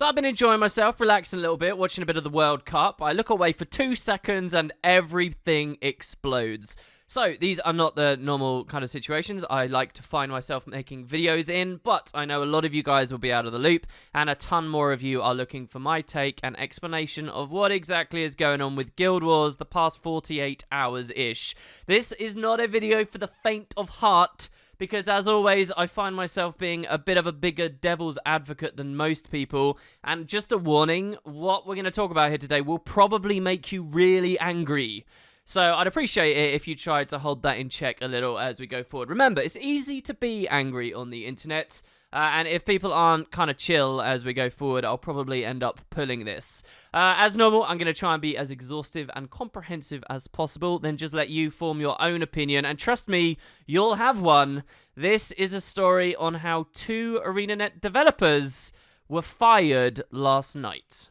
So I've been enjoying myself, relaxing a little bit, watching a bit of the World Cup. I look away for 2 seconds and everything explodes. So these are not the normal kind of situations I like to find myself making videos in, but I know a lot of you guys will be out of the loop, and a ton more of you are looking for my take and explanation of what exactly is going on with Guild Wars the past 48 hours-ish. This is not a video for the faint of heart, because as always, I find myself being a bit of a bigger devil's advocate than most people, and just a warning, what we're going to talk about here today will probably make you really angry. So I'd appreciate it if you tried to hold that in check a little as we go forward. Remember, it's easy to be angry on the internet, and if people aren't kind of chill as we go forward, I'll probably end up pulling this. As normal, I'm going to try and be as exhaustive and comprehensive as possible, then just let you form your own opinion, and trust me, you'll have one. This is a story on how 2 ArenaNet developers were fired last night.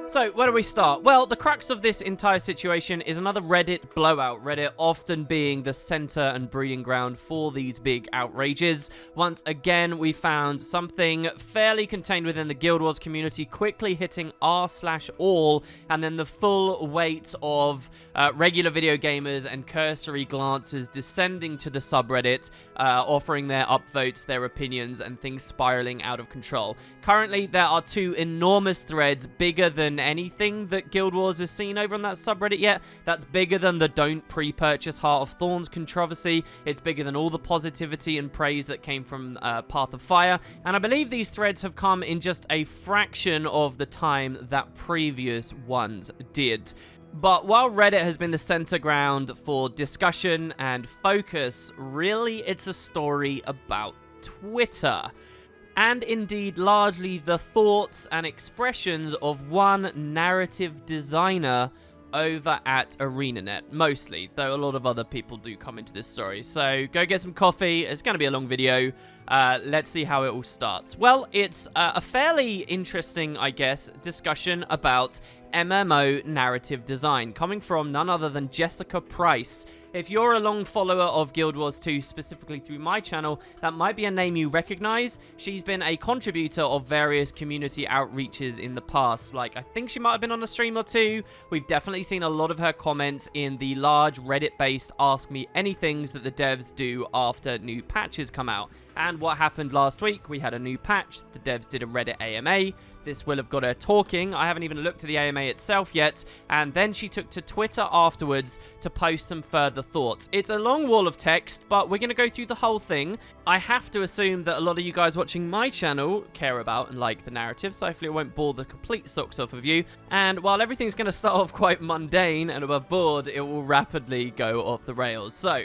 So, where do we start? Well, the crux of this entire situation is another Reddit blowout. Reddit often being the center and breeding ground for these big outrages. Once again, we found something fairly contained within the Guild Wars community quickly hitting r/all, and then the full weight of regular video gamers and cursory glances descending to the subreddit, offering their upvotes, their opinions, and things spiraling out of control. Currently, there are 2 enormous threads bigger than anything that Guild Wars has seen over on that subreddit yet. That's bigger than the don't pre-purchase Heart of Thorns controversy. It's bigger than all the positivity and praise that came from Path of Fire. And I believe these threads have come in just a fraction of the time that previous ones did. But while Reddit has been the center ground for discussion and focus, really it's a story about Twitter. And indeed, largely the thoughts and expressions of one narrative designer over at ArenaNet, mostly, though a lot of other people do come into this story. So go get some coffee, it's going to be a long video, let's see how it all starts. Well, it's a fairly interesting, I guess, discussion about MMO narrative design, coming from none other than Jessica Price. If you're a long follower of Guild Wars 2, specifically through my channel, that might be a name you recognize. She's been a contributor of various community outreaches in the past. Like, I think she might have been on a stream or 2. We've definitely seen a lot of her comments in the large Reddit-based Ask Me Anythings that the devs do after new patches come out. And what happened last week, we had a new patch, the devs did a Reddit AMA, this will have got her talking, I haven't even looked at the AMA itself yet, and then she took to Twitter afterwards to post some further thoughts. It's a long wall of text, but we're going to go through the whole thing. I have to assume that a lot of you guys watching my channel care about and like the narrative, so hopefully it won't bore the complete socks off of you, and while everything's going to start off quite mundane and above board, it will rapidly go off the rails. So,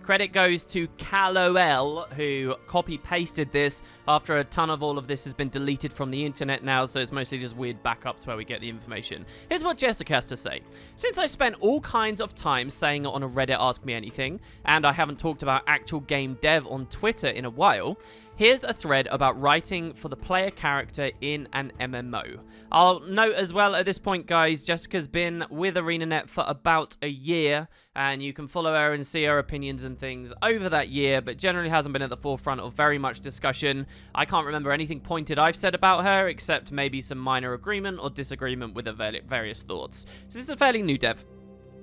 credit goes to CalOL, who copy-pasted this after a ton of all of this has been deleted from the internet now, so it's mostly just weird backups where we get the information. Here's what Jessica has to say. Since I spent all kinds of time saying it on a Reddit Ask Me Anything, and I haven't talked about actual game dev on Twitter in a while, here's a thread about writing for the player character in an MMO. I'll note as well at this point, guys, Jessica's been with ArenaNet for about a year, and you can follow her and see her opinions and things over that year, but generally hasn't been at the forefront of very much discussion. I can't remember anything pointed I've said about her, except maybe some minor agreement or disagreement with her various thoughts. So this is a fairly new dev.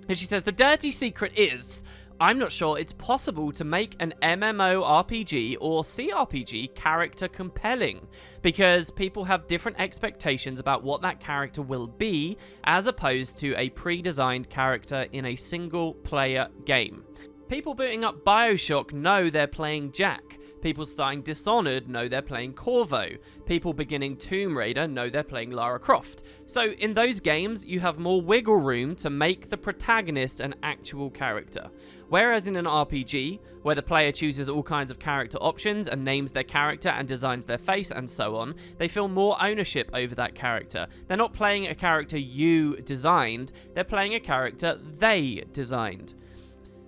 And she says, the dirty secret is, I'm not sure it's possible to make an MMORPG or CRPG character compelling, because people have different expectations about what that character will be, as opposed to a pre-designed character in a single-player game. People booting up BioShock know they're playing Jack. People starting Dishonored know they're playing Corvo. People beginning Tomb Raider know they're playing Lara Croft. So in those games, you have more wiggle room to make the protagonist an actual character. Whereas in an RPG, where the player chooses all kinds of character options and names their character and designs their face and so on, they feel more ownership over that character. They're not playing a character you designed, they're playing a character they designed.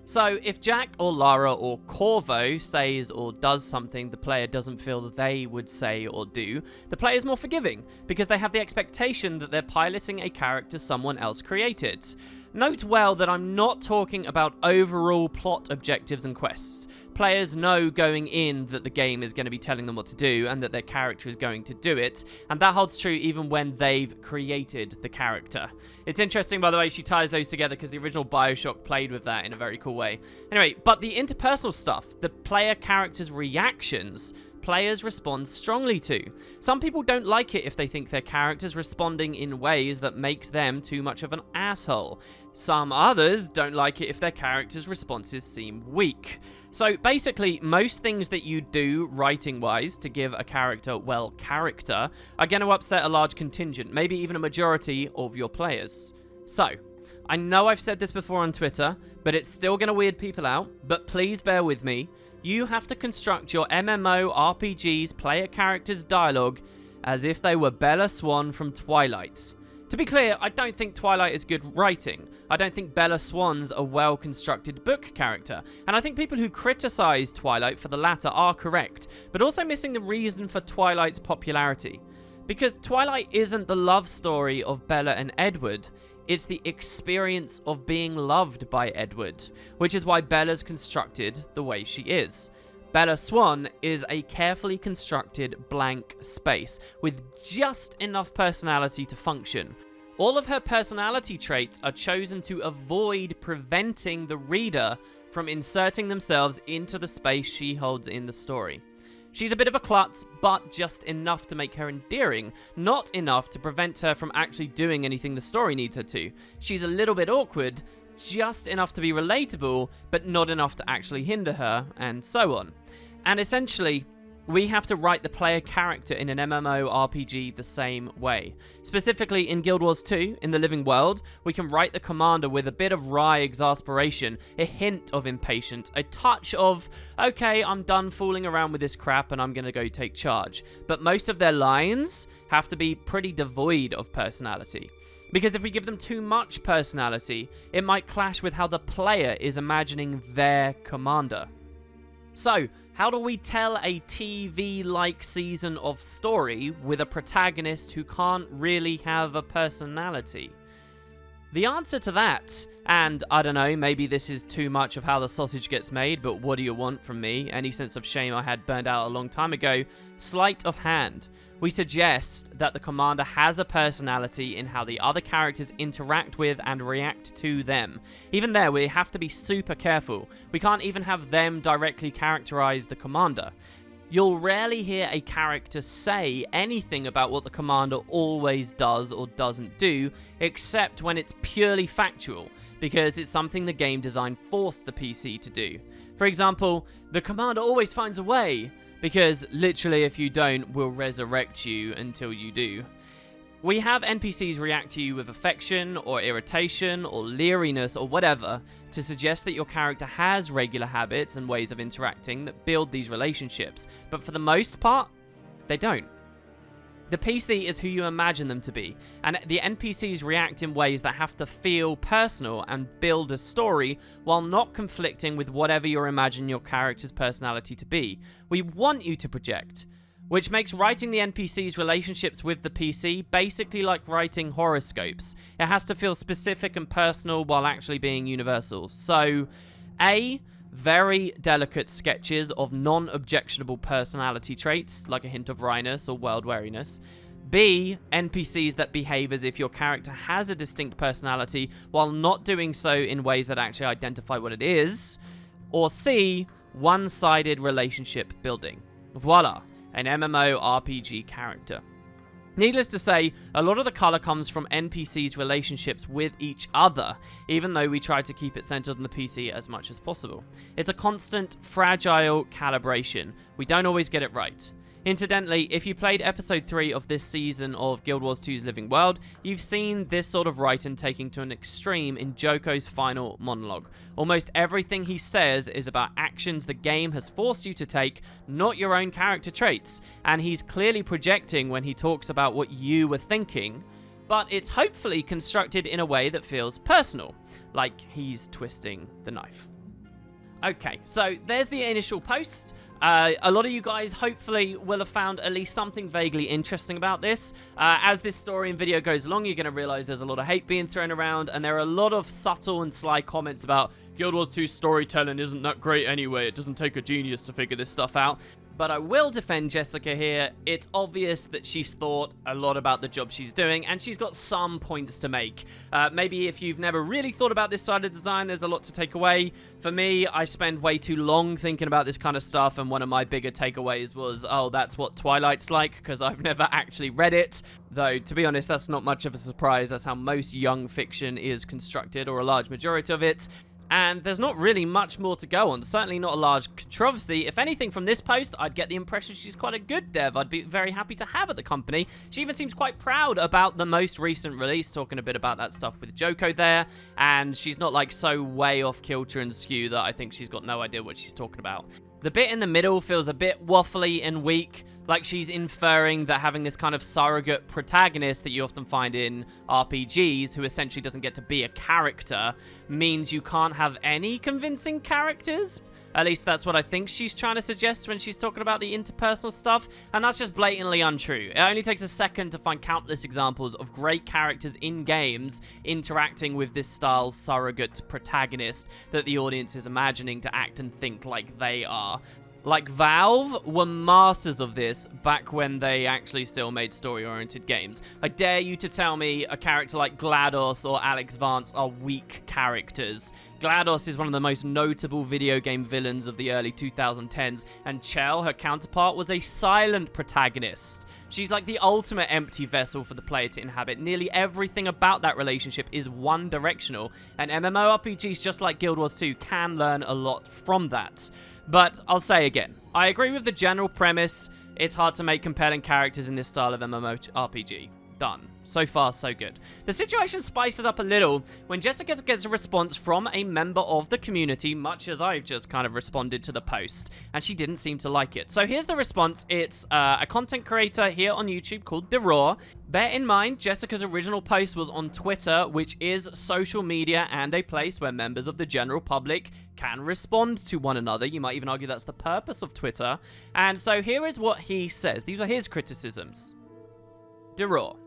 So if Jack or Lara or Corvo says or does something the player doesn't feel that they would say or do, the player is more forgiving, because they have the expectation that they're piloting a character someone else created. Note well that I'm not talking about overall plot objectives and quests. players know going in that the game is going to be telling them what to do and that their character is going to do it, and that holds true even when they've created the character. It's interesting, by the way, she ties those together because the original BioShock played with that in a very cool way. Anyway, but the interpersonal stuff, the player character's reactions, players respond strongly to. Some people don't like it if they think their character's responding in ways that makes them too much of an asshole. Some others don't like it if their character's responses seem weak. So basically, most things that you do writing-wise to give a character, well, character, are going to upset a large contingent, maybe even a majority of your players. So, I know I've said this before on Twitter, but it's still going to weird people out, but please bear with me. You have to construct your MMORPG's player characters' dialogue as if they were Bella Swan from Twilight. To be clear, I don't think Twilight is good writing. I don't think Bella Swan's a well-constructed book character, and I think people who criticize Twilight for the latter are correct, but also missing the reason for Twilight's popularity. Because Twilight isn't the love story of Bella and Edward, it's the experience of being loved by Edward, which is why Bella's constructed the way she is. Bella Swan is a carefully constructed blank space with just enough personality to function. All of her personality traits are chosen to avoid preventing the reader from inserting themselves into the space she holds in the story. She's a bit of a klutz, but just enough to make her endearing, not enough to prevent her from actually doing anything the story needs her to. She's a little bit awkward, just enough to be relatable, but not enough to actually hinder her, and so on. And essentially, we have to write the player character in an MMORPG the same way. Specifically, in Guild Wars 2, in the Living World, we can write the commander with a bit of wry exasperation, a hint of impatience, a touch of, okay, I'm done fooling around with this crap and I'm gonna go take charge. But most of their lines have to be pretty devoid of personality. Because if we give them too much personality, it might clash with how the player is imagining their commander. So, how do we tell a TV-like season of story with a protagonist who can't really have a personality? The answer to that, and I don't know, maybe this is too much of how the sausage gets made, but what do you want from me? Any sense of shame I had burned out a long time ago. Sleight of hand. We suggest that the commander has a personality in how the other characters interact with and react to them. Even there, we have to be super careful. We can't even have them directly characterize the commander. You'll rarely hear a character say anything about what the commander always does or doesn't do, except when it's purely factual, because it's something the game design forced the PC to do. For example, the commander always finds a way, because literally if you don't, we'll resurrect you until you do. We have NPCs react to you with affection, or irritation, or leeriness, or whatever, to suggest that your character has regular habits and ways of interacting that build these relationships, but for the most part, they don't. The PC is who you imagine them to be, and the NPCs react in ways that have to feel personal and build a story while not conflicting with whatever you imagine your character's personality to be. We want you to project, which makes writing the NPC's relationships with the PC basically like writing horoscopes. It has to feel specific and personal while actually being universal. So, A, very delicate sketches of non-objectionable personality traits, like a hint of wryness or world wariness. B, NPCs that behave as if your character has a distinct personality while not doing so in ways that actually identify what it is. Or C, one-sided relationship building. Voila, an MMORPG character. Needless to say, a lot of the colour comes from NPCs' relationships with each other, even though we try to keep it centred on the PC as much as possible. It's a constant, fragile calibration. We don't always get it right. Incidentally, if you played episode 3 of this season of Guild Wars 2's Living World, you've seen this sort of writing taking to an extreme in Joko's final monologue. Almost everything he says is about actions the game has forced you to take, not your own character traits, and he's clearly projecting when he talks about what you were thinking, but it's hopefully constructed in a way that feels personal, like he's twisting the knife. Okay, so there's the initial post. A lot of you guys hopefully will have found at least something vaguely interesting about this. As this story and video goes along, you're going to realize there's a lot of hate being thrown around, and there are a lot of subtle and sly comments about Guild Wars 2 storytelling isn't that great anyway. It doesn't take a genius to figure this stuff out. But I will defend Jessica here. It's obvious that she's thought a lot about the job she's doing, and she's got some points to make. Maybe if you've never really thought about this side of design, there's a lot to take away. For me, I spend way too long thinking about this kind of stuff, and one of my bigger takeaways was, oh, that's what Twilight's like, because I've never actually read it. Though, to be honest, that's not much of a surprise. That's how most young fiction is constructed, or a large majority of it. And there's not really much more to go on. Certainly not a large controversy. If anything, from this post, I'd get the impression she's quite a good dev. I'd be very happy to have at the company. She even seems quite proud about the most recent release, talking a bit about that stuff with Joko there. And she's not like so way off kilter and skew that I think she's got no idea what she's talking about. The bit in the middle feels a bit waffly and weak, like she's inferring that having this kind of surrogate protagonist that you often find in RPGs, who essentially doesn't get to be a character, means you can't have any convincing characters. At least that's what I think she's trying to suggest when she's talking about the interpersonal stuff, and that's just blatantly untrue. It only takes a second to find countless examples of great characters in games interacting with this style surrogate protagonist that the audience is imagining to act and think like they are. Like, Valve were masters of this back when they actually still made story-oriented games. I dare you to tell me a character like GLaDOS or Alex Vance are weak characters. GLaDOS is one of the most notable video game villains of the early 2010s, and Chell, her counterpart, was a silent protagonist. She's like the ultimate empty vessel for the player to inhabit. Nearly everything about that relationship is one-directional, and MMORPGs, just like Guild Wars 2, can learn a lot from that. But I'll say again, I agree with the general premise. It's hard to make compelling characters in this style of MMORPG. Done. So far, so good. The situation spices up a little when Jessica gets a response from a member of the community, much as I've just kind of responded to the post, and she didn't seem to like it. So here's the response. It's a content creator here on YouTube called Deroir. Bear in mind, Jessica's original post was on Twitter, which is social media and a place where members of the general public can respond to one another. You might even argue that's the purpose of Twitter. And so here is what he says. These are his criticisms. Deroir.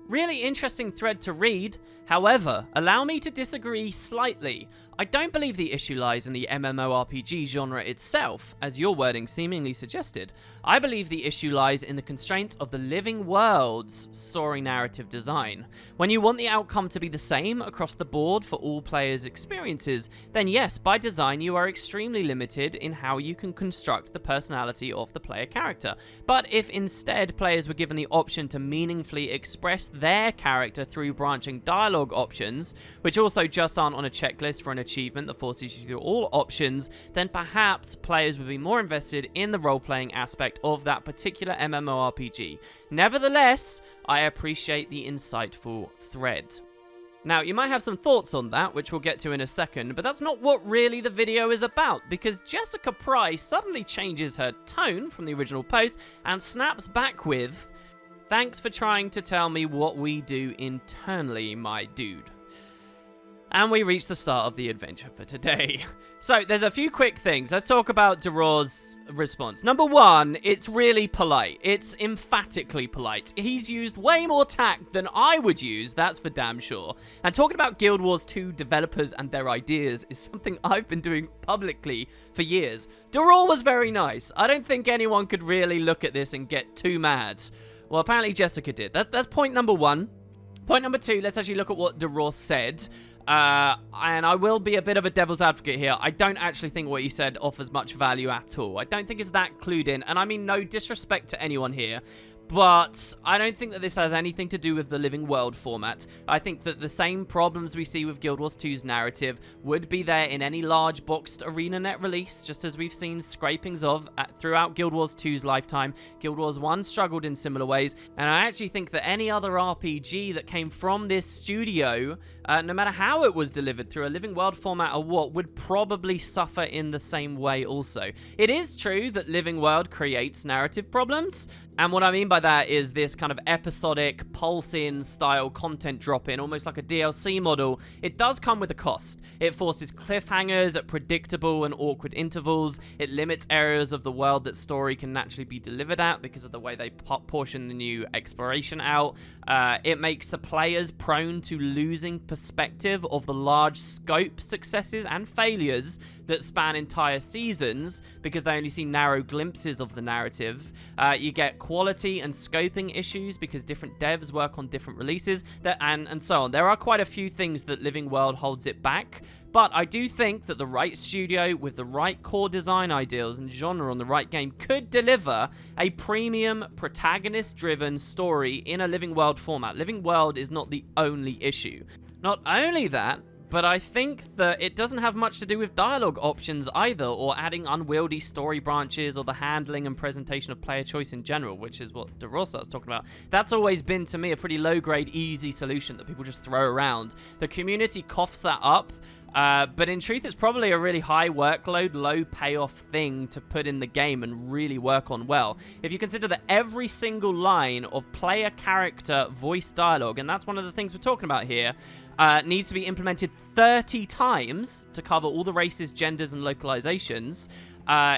Really interesting thread to read. However, allow me to disagree slightly. I don't believe the issue lies in the MMORPG genre itself, as your wording seemingly suggested. I believe the issue lies in the constraints of the living world's story narrative design. When you want the outcome to be the same across the board for all players' experiences, then yes, by design you are extremely limited in how you can construct the personality of the player character. But if instead players were given the option to meaningfully express their character through branching dialogue options, which also just aren't on a checklist for an achievement that forces you through all options, then perhaps players would be more invested in the role-playing aspect of that particular MMORPG. Nevertheless, I appreciate the insightful thread. Now, you might have some thoughts on that, which we'll get to in a second, but that's not what really the video is about, because Jessica Price suddenly changes her tone from the original post and snaps back with, "Thanks for trying to tell me what we do internally, my dude." And we reach the start of the adventure for today. So, there's a few quick things. Let's talk about Deroir's response. Number one, it's really polite. It's emphatically polite. He's used way more tact than I would use, that's for damn sure. And talking about Guild Wars 2 developers and their ideas is something I've been doing publicly for years. Deroir was very nice. I don't think anyone could really look at this and get too mad. Well, apparently Jessica did. That's point number one. Point number two, let's actually look at what Deroir said. And I will be a bit of a devil's advocate here. I don't actually think what he said offers much value at all. I don't think it's that clued in. And I mean no disrespect to anyone here. But I don't think that this has anything to do with the living world format. I think that the same problems we see with Guild Wars 2's narrative would be there in any large boxed ArenaNet release, just as we've seen scrapings of throughout Guild Wars 2's lifetime. Guild Wars 1 struggled in similar ways, and I actually think that any other RPG that came from this studio, no matter how how it was delivered through a living world format or what would probably suffer in the same way also. It is true that living world creates narrative problems, and what I mean by that is this kind of episodic pulse-in style content drop-in, almost like a DLC model. It does come with a cost. It forces cliffhangers at predictable and awkward intervals. It limits areas of the world that story can naturally be delivered at because of the way they portion the new exploration out. It makes the players prone to losing perspective of the large scope successes and failures that span entire seasons because they only see narrow glimpses of the narrative. You get quality and scoping issues because different devs work on different releases, and so on. There are quite a few things that Living World holds it back, but I do think that the right studio with the right core design ideals and genre on the right game could deliver a premium, protagonist-driven story in a Living World format. Living World is not the only issue. Not only that, but I think that it doesn't have much to do with dialogue options either, or adding unwieldy story branches, or the handling and presentation of player choice in general, which is what Deroir was talking about. That's always been, to me, a pretty low-grade, easy solution that people just throw around. The community coughs that up, but in truth, it's probably a really high workload, low payoff thing to put in the game and really work on well. If you consider that every single line of player character voice dialogue, and that's one of the things we're talking about here, needs to be implemented 30 times to cover all the races, genders, and localizations,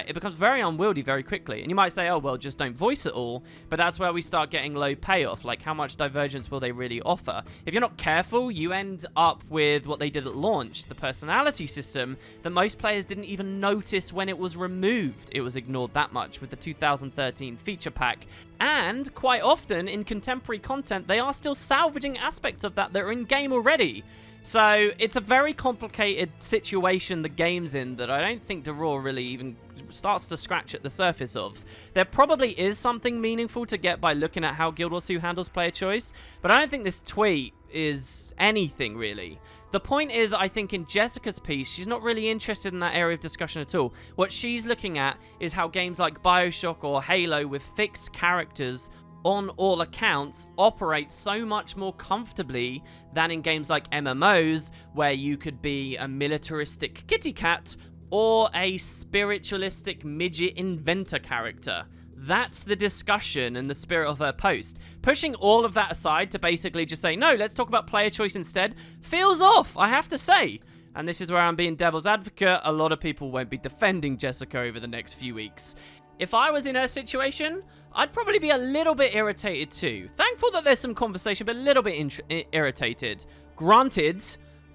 it becomes very unwieldy very quickly. And you might say, oh, well, just don't voice it all. But that's where we start getting low payoff. Like, how much divergence will they really offer? If you're not careful, you end up with what they did at launch, the personality system that most players didn't even notice when it was removed. It was ignored that much with the 2013 feature pack. And quite often in contemporary content, they are still salvaging aspects of that are in-game already. So it's a very complicated situation the game's in that I don't think Deroir really even starts to scratch at the surface of. There probably is something meaningful to get by looking at how Guild Wars 2 handles player choice, but I don't think this tweet is anything really. The point is, I think in Jessica's piece, she's not really interested in that area of discussion at all. What she's looking at is how games like BioShock or Halo with fixed characters on all accounts, operate so much more comfortably than in games like MMOs, where you could be a militaristic kitty cat or a spiritualistic midget inventor character. That's the discussion and the spirit of her post. Pushing all of that aside to basically just say, no, let's talk about player choice instead, feels off, I have to say. And this is where I'm being devil's advocate. A lot of people won't be defending Jessica over the next few weeks. If I was in her situation, I'd probably be a little bit irritated too. Thankful that there's some conversation, but a little bit irritated. Granted,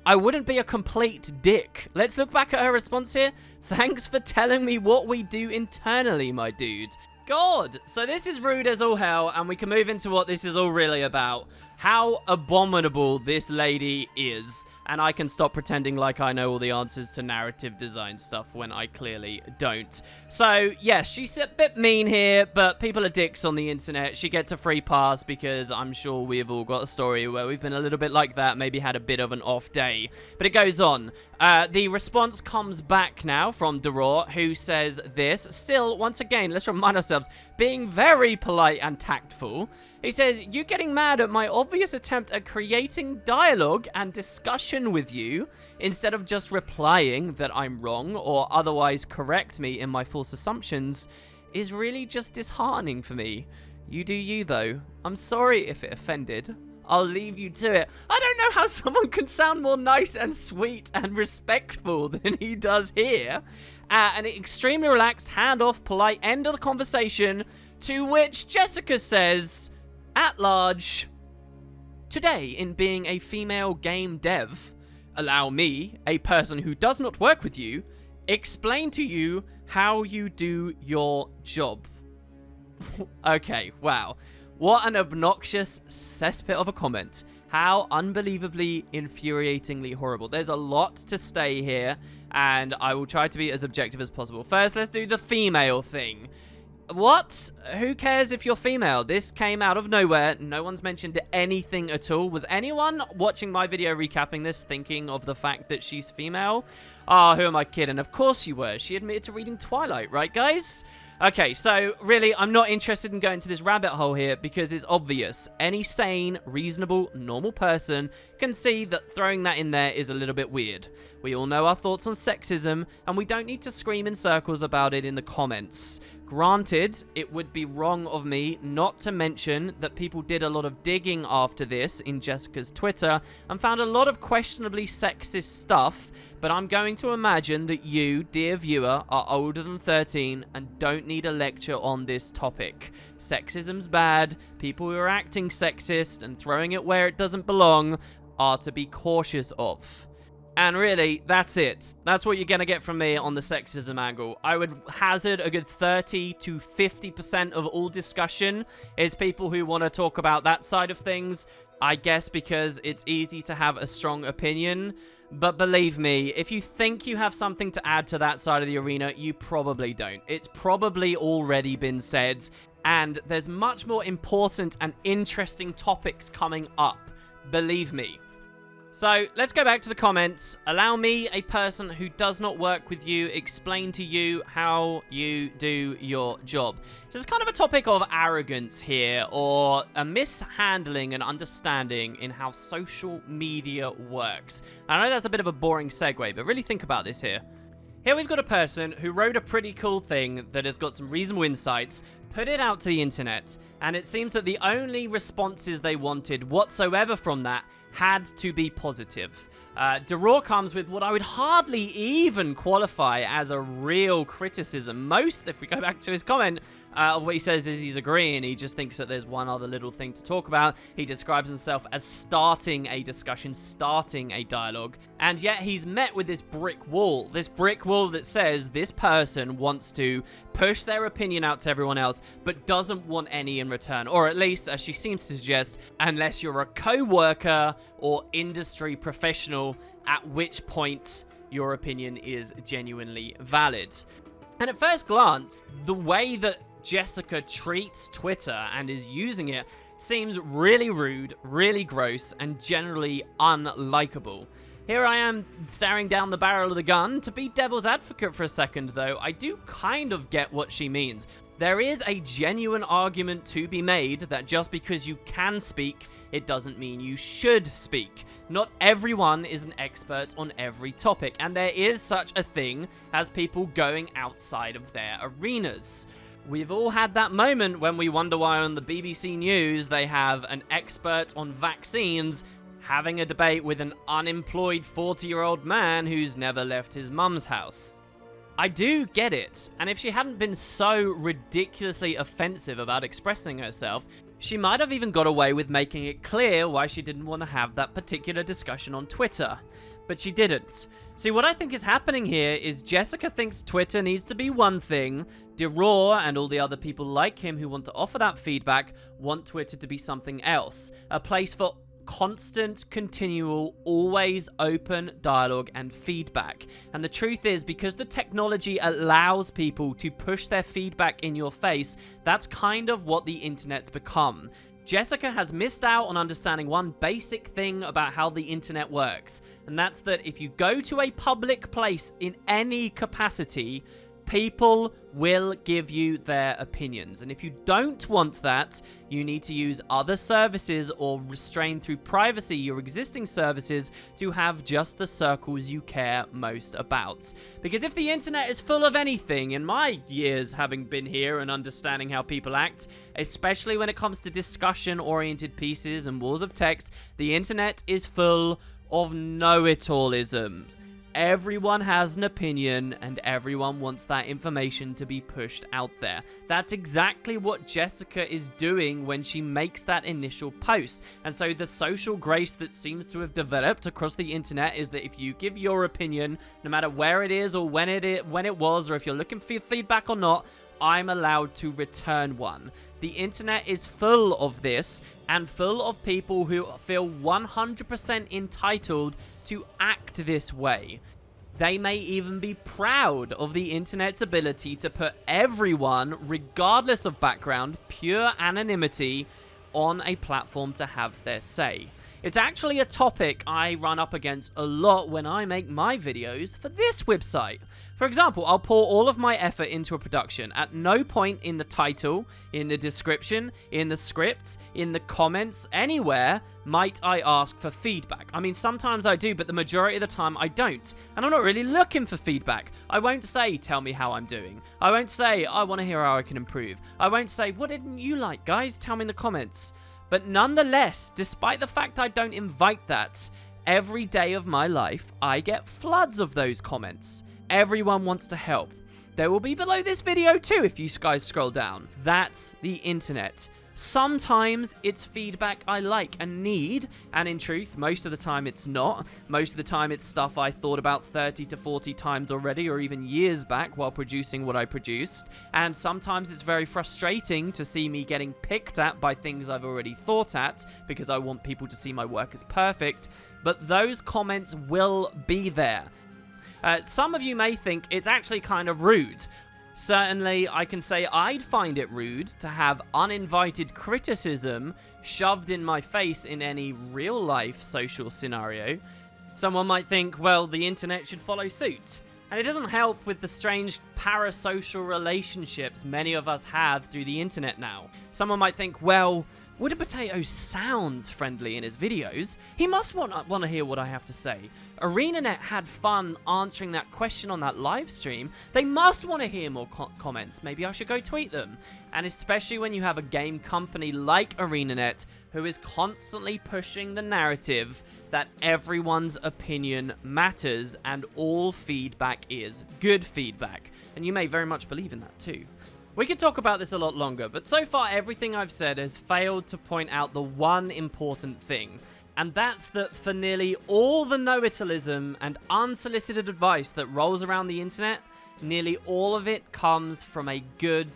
I wouldn't be a complete dick. Let's look back at her response here. Thanks for telling me what we do internally, my dude. God, so this is rude as all hell, and we can move into what this is all really about. How abominable this lady is. And I can stop pretending like I know all the answers to narrative design stuff when I clearly don't. So, yes, she's a bit mean here, but people are dicks on the internet. She gets a free pass because I'm sure we have all got a story where we've been a little bit like that, maybe had a bit of an off day. But it goes on. The response comes back now from Deroir, who says this. Still, once again, let's remind ourselves, being very polite and tactful. He says, you getting mad at my obvious attempt at creating dialogue and discussion with you, instead of just replying that I'm wrong or otherwise correct me in my false assumptions, is really just disheartening for me. You do you, though. I'm sorry if it offended. I'll leave you to it. I don't know how someone can sound more nice and sweet and respectful than he does here. An extremely relaxed, hand-off, polite end of the conversation, to which Jessica says, at large, today in being a female game dev, allow me, a person who does not work with you, explain to you how you do your job. Okay, wow. What an obnoxious cesspit of a comment. How unbelievably, infuriatingly horrible. There's a lot to stay here, and I will try to be as objective as possible. First, let's do the female thing. What? Who cares if you're female? This came out of nowhere. No one's mentioned anything at all. Was anyone watching my video recapping this thinking of the fact that she's female? Ah, who am I kidding? Of course you were. She admitted to reading Twilight, right, guys? Okay, so really, I'm not interested in going to this rabbit hole here because it's obvious. Any sane, reasonable, normal person can see that throwing that in there is a little bit weird. We all know our thoughts on sexism, and we don't need to scream in circles about it in the comments. Granted, it would be wrong of me not to mention that people did a lot of digging after this in Jessica's Twitter and found a lot of questionably sexist stuff, but I'm going to imagine that you, dear viewer, are older than 13 and don't need a lecture on this topic. Sexism's bad, people who are acting sexist and throwing it where it doesn't belong are to be cautious of. And really, that's it. That's what you're going to get from me on the sexism angle. I would hazard a good 30 to 50% of all discussion is people who want to talk about that side of things. I guess because it's easy to have a strong opinion. But believe me, if you think you have something to add to that side of the arena, you probably don't. It's probably already been said. And there's much more important and interesting topics coming up. Believe me. So, let's go back to the comments. Allow me, a person who does not work with you, explain to you how you do your job. So, it's kind of a topic of arrogance here, or a mishandling and understanding in how social media works. I know that's a bit of a boring segue, but really think about this here. Here we've got a person who wrote a pretty cool thing that has got some reasonable insights, put it out to the internet, and it seems that the only responses they wanted whatsoever from that had to be positive. Deroir comes with what I would hardly even qualify as a real criticism. Most, if we go back to his comment, of what he says is he's agreeing. He just thinks that there's one other little thing to talk about. He describes himself as starting a discussion, starting a dialogue, and yet he's met with this brick wall. This brick wall that says this person wants to push their opinion out to everyone else, but doesn't want any in return. Or at least, as she seems to suggest, unless you're a co-worker or industry professional, at which point your opinion is genuinely valid. And at first glance, the way that Jessica treats Twitter and is using it seems really rude, really gross, and generally unlikable. Here I am staring down the barrel of the gun. To be devil's advocate for a second, though, I do kind of get what she means. There is a genuine argument to be made that just because you can speak, it doesn't mean you should speak. Not everyone is an expert on every topic, and there is such a thing as people going outside of their arenas. We've all had that moment when we wonder why on the BBC News they have an expert on vaccines having a debate with an unemployed 40-year-old man who's never left his mum's house. I do get it, and if she hadn't been so ridiculously offensive about expressing herself, she might have even got away with making it clear why she didn't want to have that particular discussion on Twitter. But she didn't. See, what I think is happening here is Jessica thinks Twitter needs to be one thing, Deroir and all the other people like him who want to offer that feedback want Twitter to be something else. A place for constant, continual, always open dialogue and feedback. And the truth is, because the technology allows people to push their feedback in your face, that's kind of what the internet's become. Jessica has missed out on understanding one basic thing about how the internet works, and that's that if you go to a public place in any capacity, people will give you their opinions. And if you don't want that, you need to use other services or restrain through privacy your existing services to have just the circles you care most about. Because if the internet is full of anything, in my years having been here and understanding how people act, especially when it comes to discussion-oriented pieces and walls of text, the internet is full of know-it-allism. Everyone has an opinion, and everyone wants that information to be pushed out there. That's exactly what Jessica is doing when she makes that initial post. And so the social grace that seems to have developed across the internet is that if you give your opinion, no matter where it is or when it was, or if you're looking for feedback or not, I'm allowed to return one. The internet is full of this, and full of people who feel 100% entitled to act this way. They may even be proud of the internet's ability to put everyone, regardless of background, pure anonymity, on a platform to have their say. It's actually a topic I run up against a lot when I make my videos for this website. For example, I'll pour all of my effort into a production. At no point in the title, in the description, in the scripts, in the comments, anywhere might I ask for feedback. I mean, sometimes I do, but the majority of the time I don't. And I'm not really looking for feedback. I won't say, tell me how I'm doing. I won't say, I want to hear how I can improve. I won't say, what didn't you like, guys? Tell me in the comments. But nonetheless, despite the fact I don't invite that, every day of my life, I get floods of those comments. Everyone wants to help. They will be below this video too if you guys scroll down. That's the internet. Sometimes it's feedback I like and need, and in truth, most of the time it's not. Most of the time it's stuff I thought about 30 to 40 times already, or even years back while producing what I produced. And sometimes it's very frustrating to see me getting picked at by things I've already thought at, because I want people to see my work as perfect. But those comments will be there. Some of you may think it's actually kind of rude. Certainly, I can say I'd find it rude to have uninvited criticism shoved in my face in any real-life social scenario. Someone might think, well, the internet should follow suit. And it doesn't help with the strange parasocial relationships many of us have through the internet now. Someone might think, well, Wooden Potato sounds friendly in his videos. He must want to hear what I have to say. ArenaNet had fun answering that question on that live stream. They must want to hear more comments. Maybe I should go tweet them. And especially when you have a game company like ArenaNet who is constantly pushing the narrative that everyone's opinion matters and all feedback is good feedback. And you may very much believe in that too. We could talk about this a lot longer, but so far everything I've said has failed to point out the one important thing. And that's that for nearly all the know-it-allism and unsolicited advice that rolls around the internet, nearly all of it comes from a good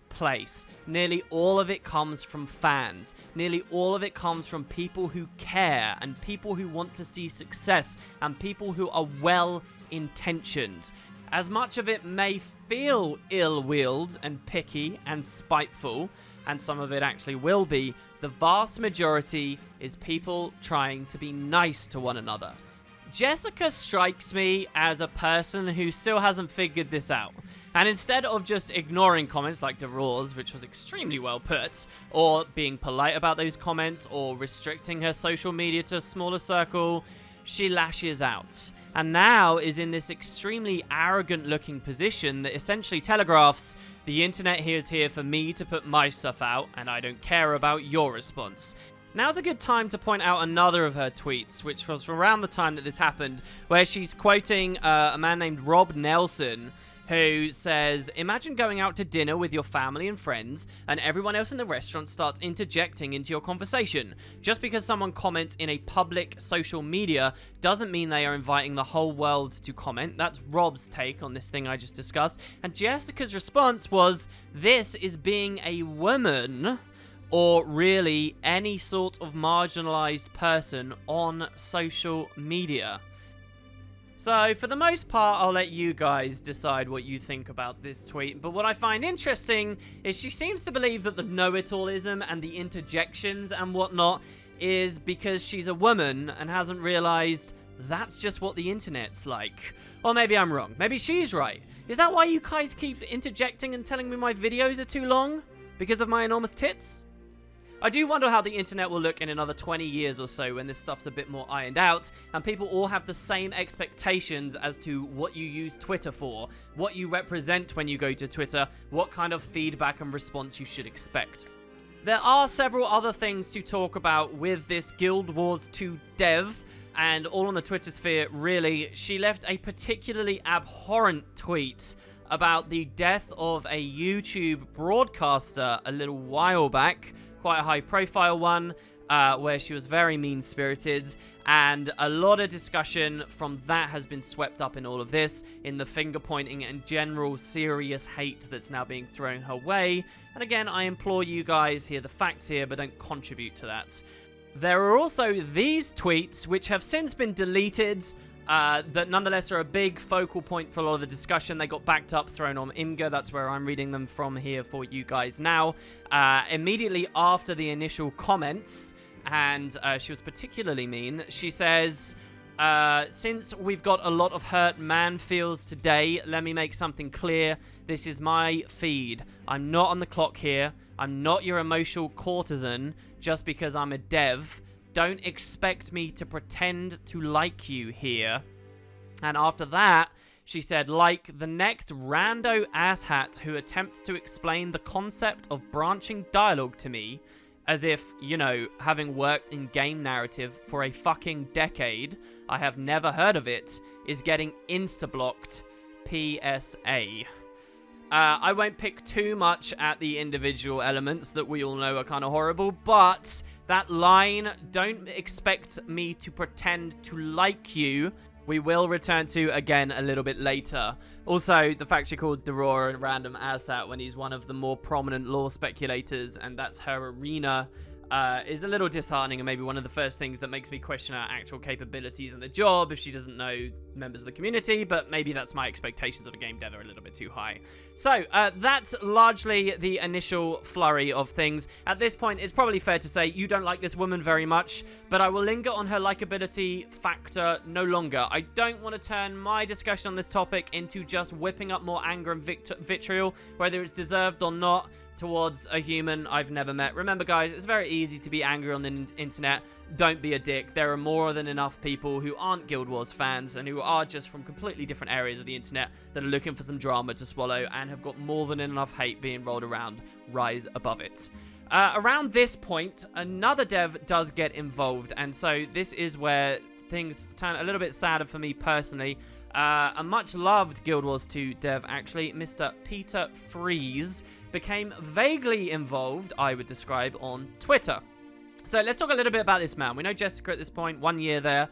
place. Nearly all of it comes from fans. Nearly all of it comes from people who care and people who want to see success and people who are well-intentioned. As much of it may feel ill-willed and picky and spiteful, and some of it actually will be, the vast majority is people trying to be nice to one another. Jessica strikes me as a person who still hasn't figured this out. And instead of just ignoring comments like Deroir's, which was extremely well put, or being polite about those comments, or restricting her social media to a smaller circle, she lashes out. And now is in this extremely arrogant-looking position that essentially telegraphs, the internet here is here for me to put my stuff out, and I don't care about your response. Now's a good time to point out another of her tweets, which was from around the time that this happened, where she's quoting a man named Rob Nelson, who says, imagine going out to dinner with your family and friends, and everyone else in the restaurant starts interjecting into your conversation. Just because someone comments in a public social media doesn't mean they are inviting the whole world to comment. That's Rob's take on this thing I just discussed. And Jessica's response was, this is being a woman, or really any sort of marginalized person on social media. So, for the most part, I'll let you guys decide what you think about this tweet, but what I find interesting is she seems to believe that the know-it-allism and the interjections and whatnot is because she's a woman and hasn't realized that's just what the internet's like. Or maybe I'm wrong. Maybe she's right. Is that why you guys keep interjecting and telling me my videos are too long? Because of my enormous tits? I do wonder how the internet will look in another 20 years or so when this stuff's a bit more ironed out and people all have the same expectations as to what you use Twitter for, what you represent when you go to Twitter, what kind of feedback and response you should expect. There are several other things to talk about with this Guild Wars 2 dev, and all on the Twitter sphere, really. She left a particularly abhorrent tweet about the death of a YouTube broadcaster a little while back, quite a high-profile one, where she was very mean-spirited, and a lot of discussion from that has been swept up in all of this, in the finger-pointing and general serious hate that's now being thrown her way. And again, I implore you guys, hear the facts here, but don't contribute to that. There are also these tweets, which have since been deleted, that nonetheless are a big focal point for a lot of the discussion. They got backed up, thrown on Imgur. That's where I'm reading them from here for you guys now. Immediately after the initial comments, and she was particularly mean. She says, since we've got a lot of hurt man feels today, let me make something clear. This is my feed. I'm not on the clock here. I'm not your emotional courtesan just because I'm a dev. Don't expect me to pretend to like you here. And after that, she said, like the next rando asshat who attempts to explain the concept of branching dialogue to me, as if, you know, having worked in game narrative for a fucking decade, I have never heard of it, is getting insta-blocked. PSA. I won't pick too much at the individual elements that we all know are kind of horrible, but that line, don't expect me to pretend to like you, we will return to again a little bit later. Also, the fact she called Deroir a random asshat when he's one of the more prominent lore speculators, and that's her arena, is a little disheartening, and maybe one of the first things that makes me question her actual capabilities in the job if she doesn't know members of the community, but maybe that's my expectations of a game dev are a little bit too high. So, that's largely the initial flurry of things. At this point, it's probably fair to say you don't like this woman very much, but I will linger on her likability factor no longer. I don't want to turn my discussion on this topic into just whipping up more anger and vitriol, whether it's deserved or not, towards a human I've never met. Remember, guys, it's very easy to be angry on the internet. Don't be a dick. There are more than enough people who aren't Guild Wars fans and who are just from completely different areas of the internet that are looking for some drama to swallow and have got more than enough hate being rolled around. Rise above it. Around this point, another dev does get involved, and so this is where things turn a little bit sadder for me personally. A much-loved Guild Wars 2 dev, actually, Mr. Peter Freeze, became vaguely involved, I would describe, on Twitter. So let's talk a little bit about this man. We know Jessica at this point, 1 year there.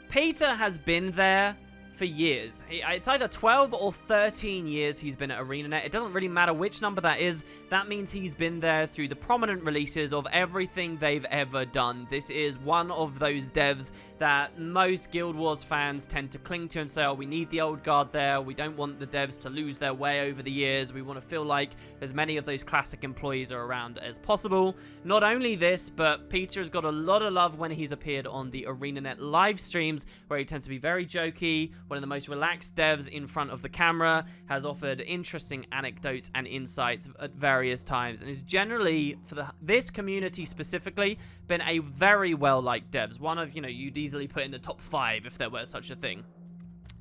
Peter has been there for years. It's either 12 or 13 years he's been at ArenaNet. It doesn't really matter which number that is. That means he's been there through the prominent releases of everything they've ever done. This is one of those devs that most Guild Wars fans tend to cling to and say, oh, we need the old guard there. We don't want the devs to lose their way over the years. We want to feel like as many of those classic employees are around as possible. Not only this, but Peter has got a lot of love when he's appeared on the ArenaNet live streams, where he tends to be very jokey, one of the most relaxed devs in front of the camera, has offered interesting anecdotes and insights at various times, and is generally, for this community specifically, been a very well-liked devs. One of, you'd easily put in the top 5 if there were such a thing.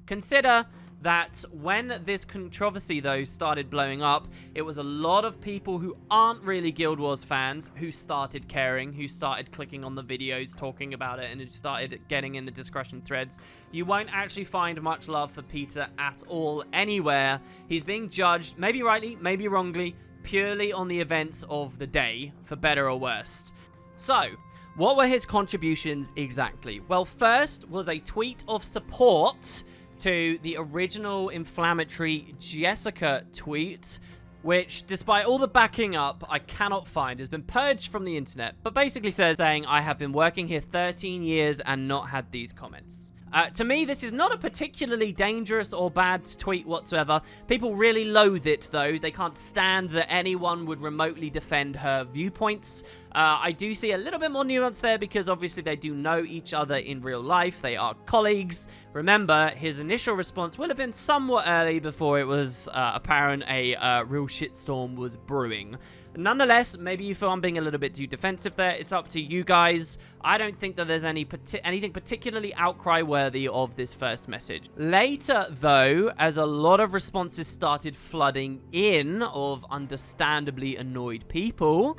Consider that when this controversy, though, started blowing up, it was a lot of people who aren't really Guild Wars fans who started caring, who started clicking on the videos, talking about it, and who started getting in the discussion threads. You won't actually find much love for Peter at all anywhere. He's being judged, maybe rightly, maybe wrongly, purely on the events of the day, for better or worse. So, what were his contributions exactly? Well, first was a tweet of support to the original inflammatory Jessica tweet, which, despite all the backing up I cannot find, has been purged from the internet, but basically saying, I have been working here 13 years and not had these comments. To me, this is not a particularly dangerous or bad tweet whatsoever. People really loathe it, though. They can't stand that anyone would remotely defend her viewpoints. I do see a little bit more nuance there because obviously they do know each other in real life. They are colleagues. Remember, his initial response will have been somewhat early before it was apparent a real shitstorm was brewing. Nonetheless, maybe you feel I'm being a little bit too defensive there. It's up to you guys. I don't think that there's anything particularly outcry-worthy of this first message. Later, though, as a lot of responses started flooding in of understandably annoyed people,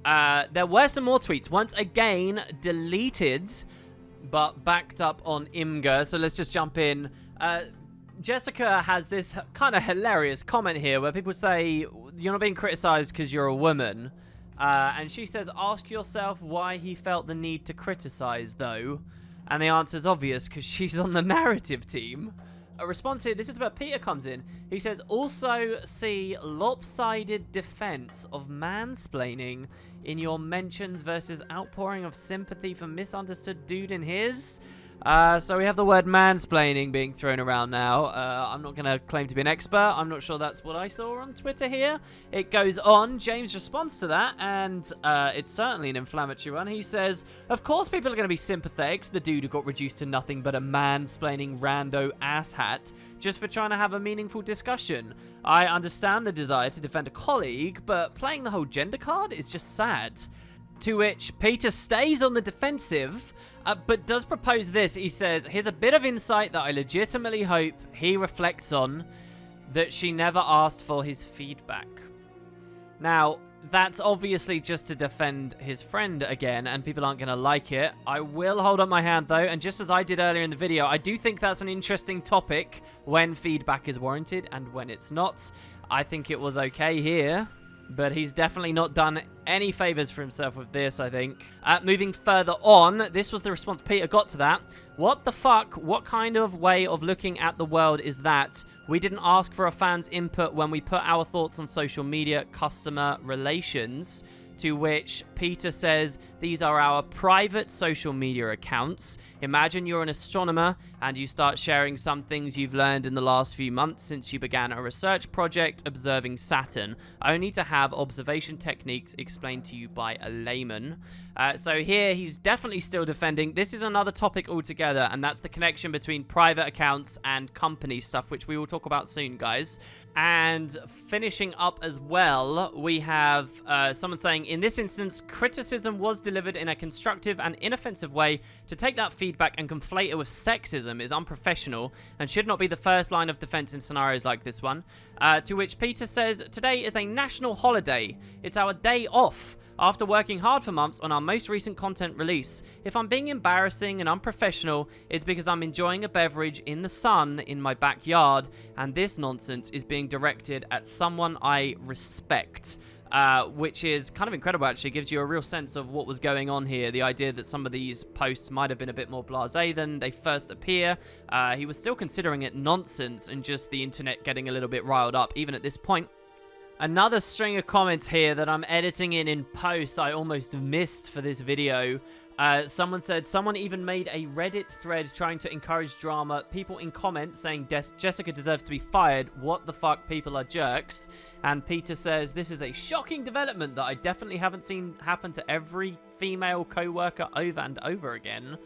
there were some more tweets. Once again, deleted, but backed up on Imgur. So let's just jump in. Jessica has this kind of hilarious comment here where people say, you're not being criticized because you're a woman. And she says, ask yourself why he felt the need to criticize, though. And the answer's obvious, because she's on the narrative team. A response here, this is where Peter comes in. He says, also see lopsided defense of mansplaining in your mentions versus outpouring of sympathy for misunderstood dude in his. So we have the word mansplaining being thrown around now. I'm not going to claim to be an expert. I'm not sure that's what I saw on Twitter here. It goes on. James responds to that, and it's certainly an inflammatory one. He says, of course people are going to be sympathetic to the dude who got reduced to nothing but a mansplaining rando asshat just for trying to have a meaningful discussion. I understand the desire to defend a colleague, but playing the whole gender card is just sad. To which Peter stays on the defensive, but does propose this. He says, here's a bit of insight that I legitimately hope he reflects on, that she never asked for his feedback. Now, that's obviously just to defend his friend again, and people aren't going to like it. I will hold up my hand, though, and just as I did earlier in the video, I do think that's an interesting topic when feedback is warranted and when it's not. I think it was okay here, but he's definitely not done any favors for himself with this, I think. Moving further on, this was the response Peter got to that. What the fuck? What kind of way of looking at the world is that? We didn't ask for a fan's input when we put our thoughts on social media customer relations. To which Peter says, these are our private social media accounts. Imagine you're an astronomer and you start sharing some things you've learned in the last few months since you began a research project observing Saturn, only to have observation techniques explained to you by a layman. So here he's definitely still defending. This is another topic altogether, and that's the connection between private accounts and company stuff, which we will talk about soon, guys. And finishing up as well, we have someone saying, in this instance, criticism was delivered in a constructive and inoffensive way. To take that feedback and conflate it with sexism is unprofessional and should not be the first line of defense in scenarios like this one. To which Peter says, today is a national holiday. It's our day off after working hard for months on our most recent content release. If I'm being embarrassing and unprofessional, it's because I'm enjoying a beverage in the sun in my backyard, and this nonsense is being directed at someone I respect. Which is kind of incredible, actually. Gives you a real sense of what was going on here. The idea that some of these posts might have been a bit more blasé than they first appear. He was still considering it nonsense and just the internet getting a little bit riled up, even at this point. Another string of comments here that I'm editing in post I almost missed for this video. Someone said, someone even made a Reddit thread trying to encourage drama. People in comments saying Jessica deserves to be fired. What the fuck, people are jerks. And Peter says, this is a shocking development that I definitely haven't seen happen to every female co-worker over and over again.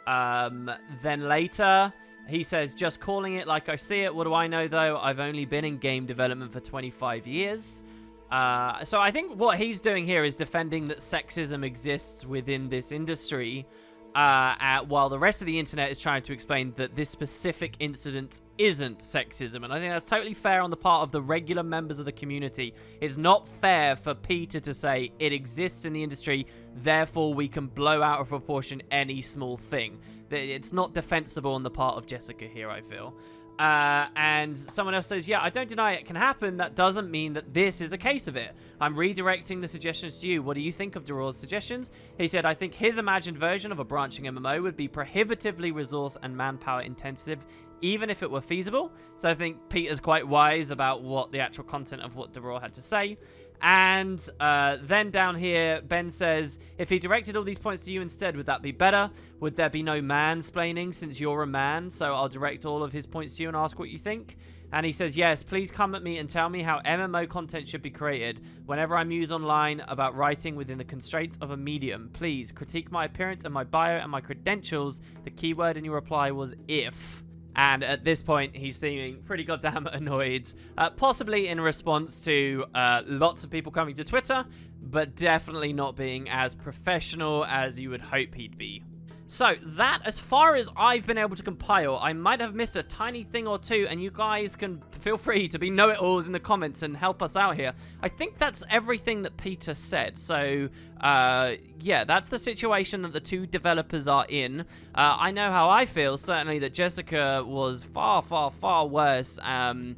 Then later, he says, just calling it like I see it. What do I know, though? I've only been in game development for 25 years. So I think what he's doing here is defending that sexism exists within this industry, while the rest of the internet is trying to explain that this specific incident isn't sexism. And I think that's totally fair on the part of the regular members of the community. It's not fair for Peter to say it exists in the industry, therefore we can blow out of proportion any small thing. It's not defensible on the part of Jessica here, I feel. And someone else says, yeah, I don't deny it can happen. That doesn't mean that this is a case of it. I'm redirecting the suggestions to you. What do you think of Deroir's suggestions? He said, I think his imagined version of a branching MMO would be prohibitively resource and manpower intensive, even if it were feasible. So I think Peter's quite wise about what the actual content of what Deroir had to say. And then down here, Ben says, if he directed all these points to you instead, would that be better? Would there be no mansplaining since you're a man? So I'll direct all of his points to you and ask what you think. And he says, yes, please come at me and tell me how MMO content should be created. Whenever I muse online about writing within the constraints of a medium, please critique my appearance and my bio and my credentials. The keyword in your reply was if. And at this point, he's seeming pretty goddamn annoyed, possibly in response to lots of people coming to Twitter, but definitely not being as professional as you would hope he'd be. So that, as far as I've been able to compile, I might have missed a tiny thing or two, and you guys can feel free to be know-it-alls in the comments and help us out here. I think that's everything that Peter said. So, yeah, that's the situation that the two developers are in. I know how I feel, certainly, that Jessica was far, far, far worse and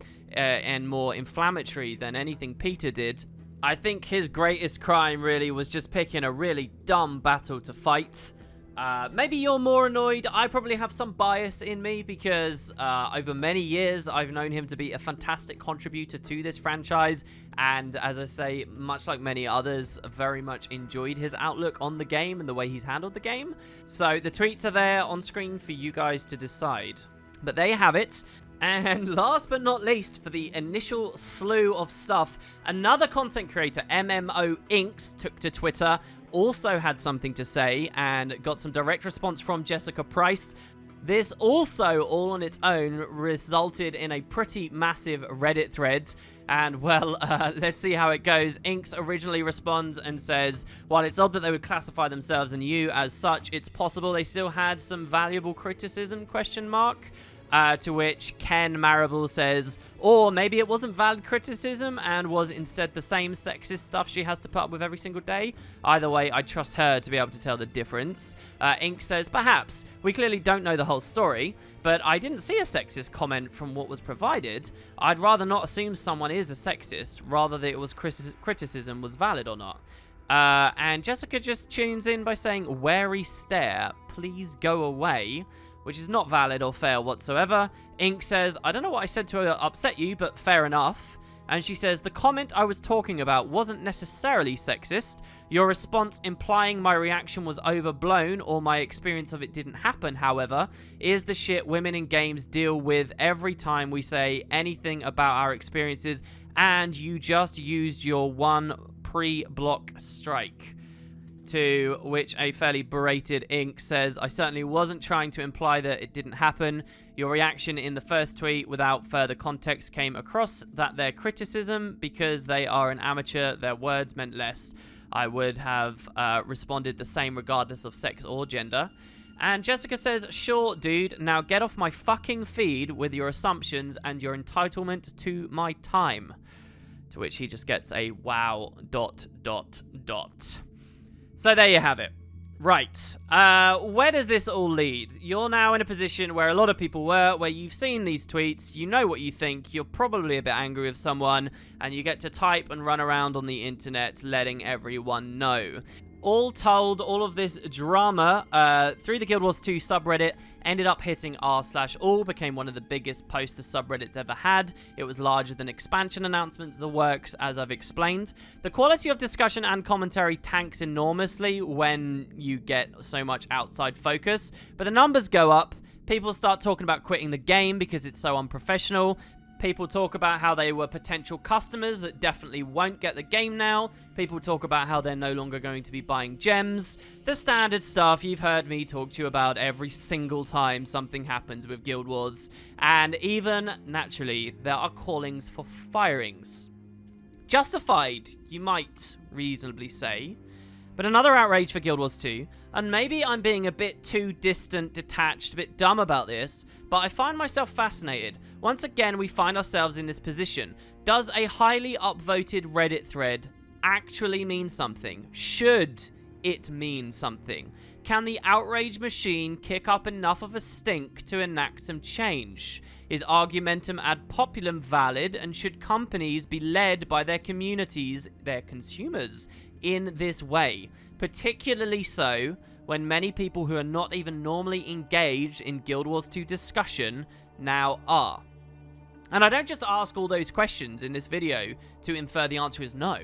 more inflammatory than anything Peter did. I think his greatest crime, really, was just picking a really dumb battle to fight. Maybe you're more annoyed. I probably have some bias in me because over many years, I've known him to be a fantastic contributor to this franchise. And as I say, much like many others, very much enjoyed his outlook on the game and the way he's handled the game. So the tweets are there on screen for you guys to decide. But there you have it. And last but not least, for the initial slew of stuff, another content creator, MMOInks, took to Twitter, also had something to say, and got some direct response from Jessica Price. This also, all on its own, resulted in a pretty massive Reddit thread. And, well, let's see how it goes. Inks originally responds and says, while it's odd that they would classify themselves and you as such, it's possible they still had some valuable criticism, ? To which Ken Marable says, or maybe it wasn't valid criticism and was instead the same sexist stuff she has to put up with every single day. Either way, I trust her to be able to tell the difference. Ink says, perhaps. We clearly don't know the whole story, but I didn't see a sexist comment from what was provided. I'd rather not assume someone is a sexist, rather that it was criticism was valid or not. And Jessica just tunes in by saying, wary stare, please go away, which is not valid or fair whatsoever. Ink says, I don't know what I said to upset you, but fair enough. And she says, the comment I was talking about wasn't necessarily sexist. Your response implying my reaction was overblown or my experience of it didn't happen, however, is the shit women in games deal with every time we say anything about our experiences, and you just used your one pre-block strike. To which a fairly berated Ink says, I certainly wasn't trying to imply that it didn't happen. Your reaction in the first tweet without further context came across that their criticism, because they are an amateur, their words meant less. I would have responded the same regardless of sex or gender. And Jessica says, sure, dude, now get off my fucking feed with your assumptions and your entitlement to my time. To which he just gets a wow, ... So there you have it. Right. Where does this all lead? You're now in a position where a lot of people were, where you've seen these tweets, you know what you think, you're probably a bit angry with someone, and you get to type and run around on the internet letting everyone know. All told, all of this drama through the Guild Wars 2 subreddit ended up hitting r/all, became one of the biggest posts the subreddit's ever had. It was larger than expansion announcements, the works, as I've explained. The quality of discussion and commentary tanks enormously when you get so much outside focus, but the numbers go up. People start talking about quitting the game because it's so unprofessional. People talk about how they were potential customers that definitely won't get the game now. People talk about how they're no longer going to be buying gems. The standard stuff you've heard me talk to you about every single time something happens with Guild Wars. And even, naturally, there are callings for firings. Justified, you might reasonably say. But another outrage for Guild Wars 2, and maybe I'm being a bit too distant, detached, a bit dumb about this, but I find myself fascinated. Once again, we find ourselves in this position. Does a highly upvoted Reddit thread actually mean something? Should it mean something? Can the outrage machine kick up enough of a stink to enact some change? Is argumentum ad populum valid, and should companies be led by their communities, their consumers, in this way? Particularly so when many people who are not even normally engaged in Guild Wars 2 discussion now are. And I don't just ask all those questions in this video to infer the answer is no.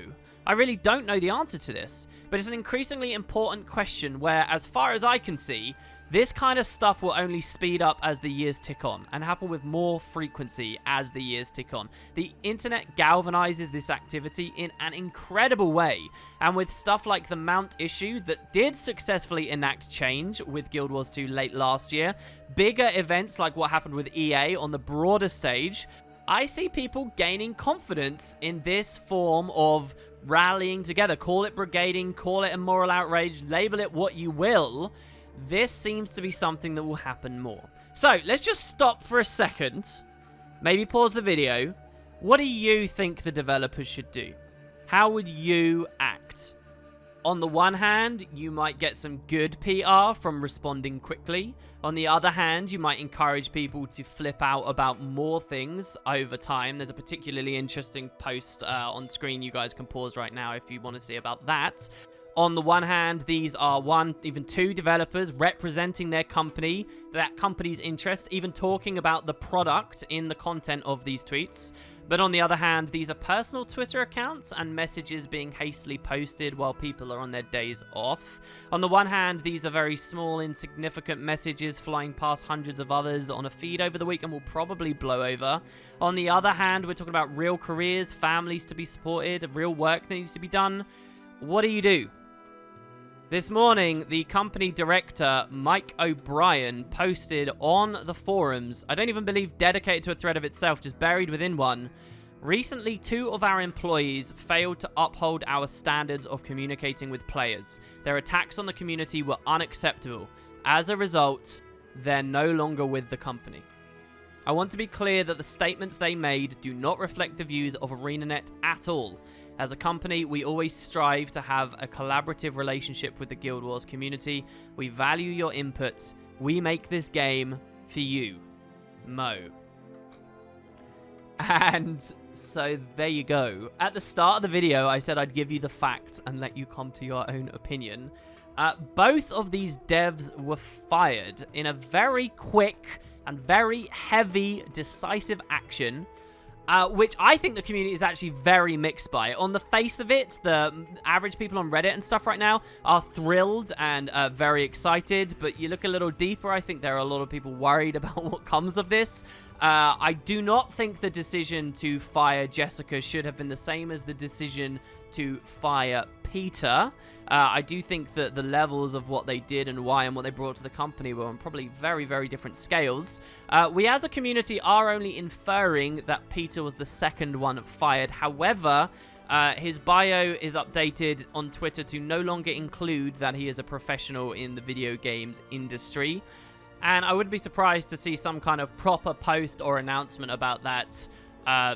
I really don't know the answer to this, but it's an increasingly important question where, as far as I can see, this kind of stuff will only speed up as the years tick on and happen with more frequency as the years tick on. The internet galvanizes this activity in an incredible way, and with stuff like the Mount issue that did successfully enact change with Guild Wars 2 late last year, bigger events like what happened with EA on the broader stage, I see people gaining confidence in this form of rallying together. Call it brigading, call it a moral outrage, label it what you will. This seems to be something that will happen more. So, let's just stop for a second. Maybe pause the video. What do you think the developers should do? How would you act? On the one hand, you might get some good PR from responding quickly. On the other hand, you might encourage people to flip out about more things over time. There's a particularly interesting post on screen you guys can pause right now if you want to see about that. On the one hand, these are one, even two developers representing their company, that company's interest, even talking about the product in the content of these tweets. But on the other hand, these are personal Twitter accounts and messages being hastily posted while people are on their days off. On the one hand, these are very small, insignificant messages flying past hundreds of others on a feed over the week and will probably blow over. On the other hand, we're talking about real careers, families to be supported, real work that needs to be done. What do? This morning, the company director, Mike O'Brien, posted on the forums, I don't even believe dedicated to a thread of itself, just buried within one. Recently, 2 of our employees failed to uphold our standards of communicating with players. Their attacks on the community were unacceptable. As a result, they're no longer with the company. I want to be clear that the statements they made do not reflect the views of ArenaNet at all. As a company, we always strive to have a collaborative relationship with the Guild Wars community. We value your inputs. We make this game for you. Mo. And so there you go. At the start of the video, I said I'd give you the facts and let you come to your own opinion. Both of these devs were fired in a very quick and very heavy, decisive action, which I think the community is actually very mixed by. On the face of it, the average people on Reddit and stuff right now are thrilled and very excited, but you look a little deeper, I think there are a lot of people worried about what comes of this. I do not think the decision to fire Jessica should have been the same as the decision to fire Peter. I do think that the levels of what they did and why and what they brought to the company were on probably very, very different scales. We as a community are only inferring that Peter was the second one fired. However, his bio is updated on Twitter to no longer include that he is a professional in the video games industry. And I wouldn't be surprised to see some kind of proper post or announcement about that.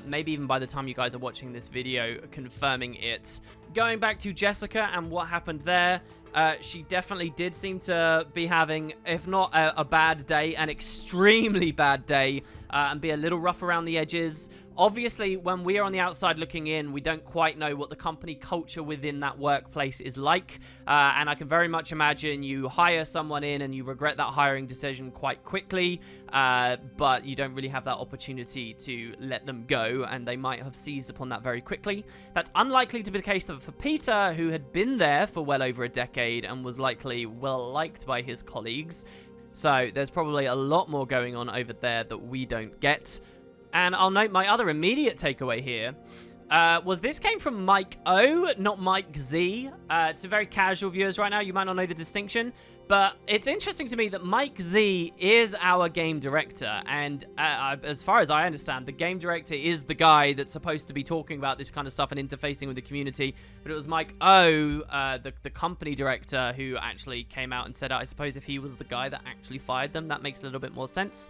Maybe even by the time you guys are watching this video, confirming it. Going back to Jessica and what happened there, she definitely did seem to be having, if not a bad day, an extremely bad day, and be a little rough around the edges. Obviously, when we are on the outside looking in, we don't quite know what the company culture within that workplace is like. And I can very much imagine you hire someone in and you regret that hiring decision quite quickly, but you don't really have that opportunity to let them go, and they might have seized upon that very quickly. That's unlikely to be the case for Peter, who had been there for well over a decade and was likely well liked by his colleagues. So there's probably a lot more going on over there that we don't get. And I'll note my other immediate takeaway here was this came from Mike O, not Mike Z. To very casual viewers right now, you might not know the distinction, but it's interesting to me that Mike Z is our game director, and as far as I understand, the game director is the guy that's supposed to be talking about this kind of stuff and interfacing with the community, but it was Mike O, the company director, who actually came out and said, I suppose if he was the guy that actually fired them, that makes a little bit more sense.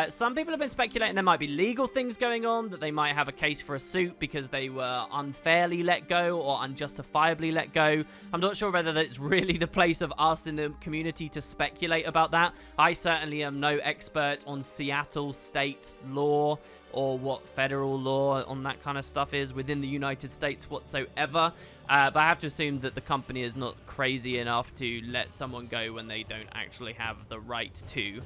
Some people have been speculating there might be legal things going on, that they might have a case for a suit because they were unfairly let go or unjustifiably let go. I'm not sure whether that's really the place of us in the community to speculate about that. I certainly am no expert on Seattle state law or what federal law on that kind of stuff is within the United States whatsoever. But I have to assume that the company is not crazy enough to let someone go when they don't actually have the right to.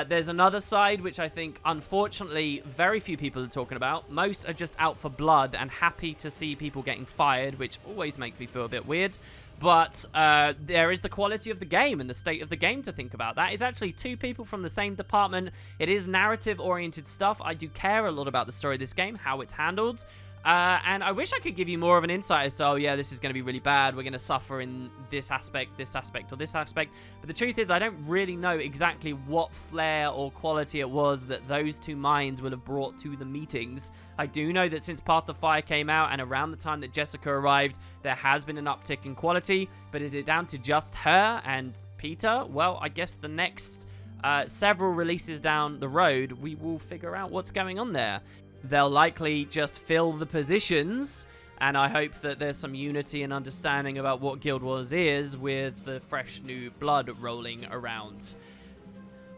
There's another side, which I think, unfortunately, very few people are talking about. Most are just out for blood and happy to see people getting fired, which always makes me feel a bit weird. But there is the quality of the game and the state of the game to think about. That is actually 2 people from the same department. It is narrative-oriented stuff. I do care a lot about the story of this game, how it's handled. And I wish I could give you more of an insight as to, oh yeah, this is going to be really bad, we're going to suffer in this aspect, or this aspect. But the truth is, I don't really know exactly what flair or quality it was that those 2 minds would have brought to the meetings. I do know that since Path to Fire came out and around the time that Jessica arrived, there has been an uptick in quality. But is it down to just her and Peter? Well, I guess the next several releases down the road, we will figure out what's going on there. They'll likely just fill the positions, and I hope that there's some unity and understanding about what Guild Wars is with the fresh new blood rolling around.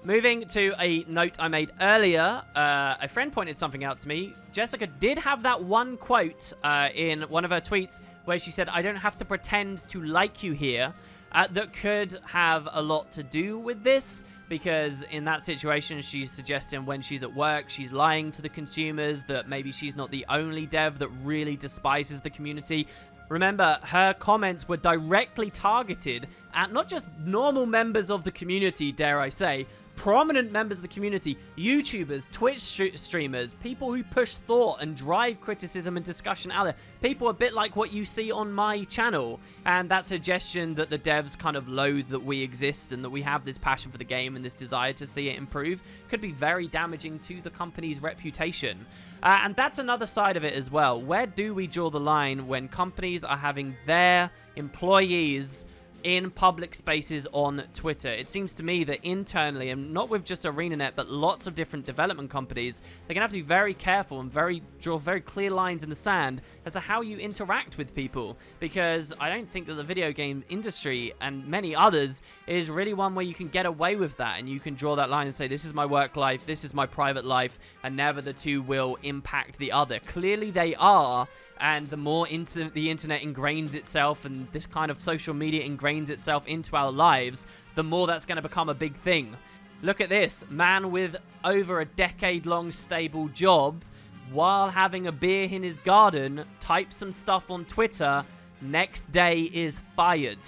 Moving to a note I made earlier, a friend pointed something out to me. Jessica did have that one quote in one of her tweets where she said, I don't have to pretend to like you here. That could have a lot to do with this, because in that situation, she's suggesting when she's at work, she's lying to the consumers, that maybe she's not the only dev that really despises the community. Remember, her comments were directly targeted at not just normal members of the community, dare I say, prominent members of the community, YouTubers, Twitch streamers, people who push thought and drive criticism and discussion out there, people a bit like what you see on my channel. And that suggestion that the devs kind of loathe that we exist and that we have this passion for the game and this desire to see it improve could be very damaging to the company's reputation. And that's another side of it as well. Where do we draw the line when companies are having their employees in public spaces on Twitter? It seems to me that internally, and not with just ArenaNet, but lots of different development companies, they're going to have to be very careful and draw very clear lines in the sand as to how you interact with people, because I don't think that the video game industry and many others is really one where you can get away with that and you can draw that line and say, this is my work life, this is my private life, and never the two will impact the other. Clearly they are. And the more the internet ingrains itself and this kind of social media ingrains itself into our lives, the more that's going to become a big thing. Look at this. Man with over a decade-long stable job, while having a beer in his garden, types some stuff on Twitter, next day is fired.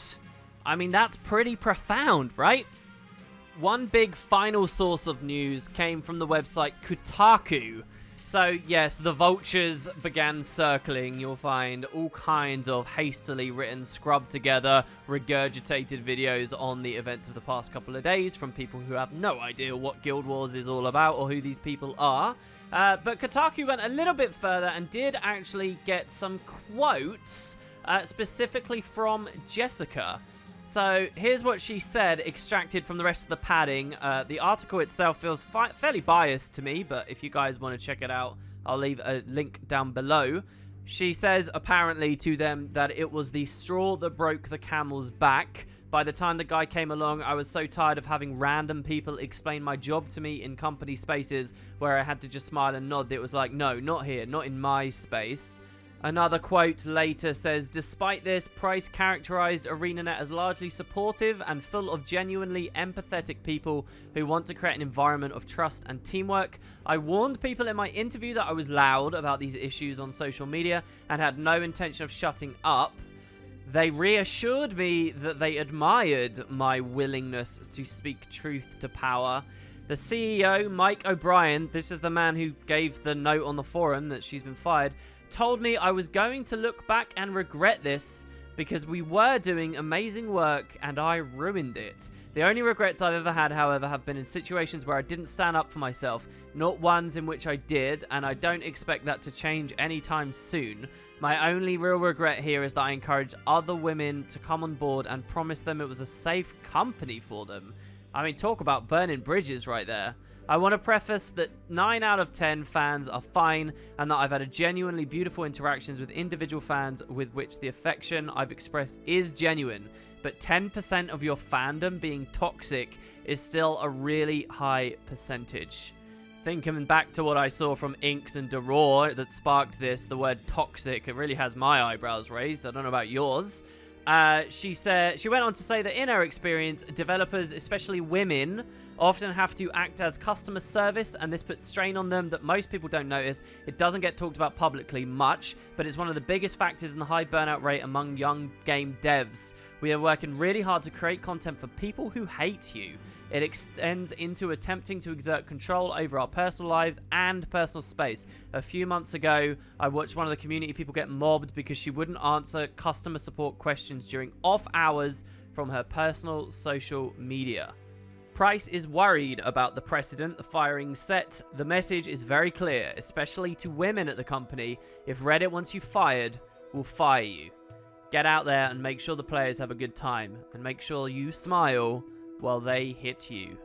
I mean, that's pretty profound, right? One big final source of news came from the website Kotaku. So, yes, the vultures began circling. You'll find all kinds of hastily written, scrubbed together, regurgitated videos on the events of the past couple of days from people who have no idea what Guild Wars is all about or who these people are. But Kotaku went a little bit further and did actually get some quotes specifically from Jessica. So here's what she said, extracted from the rest of the padding. The article itself feels fairly biased to me, but if you guys want to check it out, I'll leave a link down below. She says, apparently, to them that it was the straw that broke the camel's back. By the time the guy came along, I was so tired of having random people explain my job to me in company spaces where I had to just smile and nod. It was like, no, not here, not in my space. Another quote later says, despite this, Price characterized ArenaNet as largely supportive and full of genuinely empathetic people who want to create an environment of trust and teamwork. I warned people in my interview that I was loud about these issues on social media and had no intention of shutting up. They reassured me that they admired my willingness to speak truth to power. The CEO, Mike O'Brien, this is the man who gave the note on the forum that she's been fired, told me I was going to look back and regret this because we were doing amazing work and I ruined it. The only regrets I've ever had, however, have been in situations where I didn't stand up for myself, not ones in which I did, and I don't expect that to change anytime soon. My only real regret here is that I encouraged other women to come on board and promised them it was a safe company for them. I mean, talk about burning bridges right there. I want to preface that 9 out of 10 fans are fine and that I've had a genuinely beautiful interactions with individual fans with which the affection I've expressed is genuine, but 10% of your fandom being toxic is still a really high percentage. Thinking back to what I saw from Inks and Deroir that sparked this, the word toxic, it really has my eyebrows raised. I don't know about yours. She went on to say that in her experience, developers, especially women, often have to act as customer service, and this puts strain on them that most people don't notice. It doesn't get talked about publicly much, but it's one of the biggest factors in the high burnout rate among young game devs. We are working really hard to create content for people who hate you. It extends into attempting to exert control over our personal lives and personal space. A few months ago, I watched one of the community people get mobbed because she wouldn't answer customer support questions during off hours from her personal social media. Price is worried about the precedent the firing set. The message is very clear, especially to women at the company. If Reddit wants you fired, we'll fire you. Get out there and make sure the players have a good time, and make sure you smile while they hit you.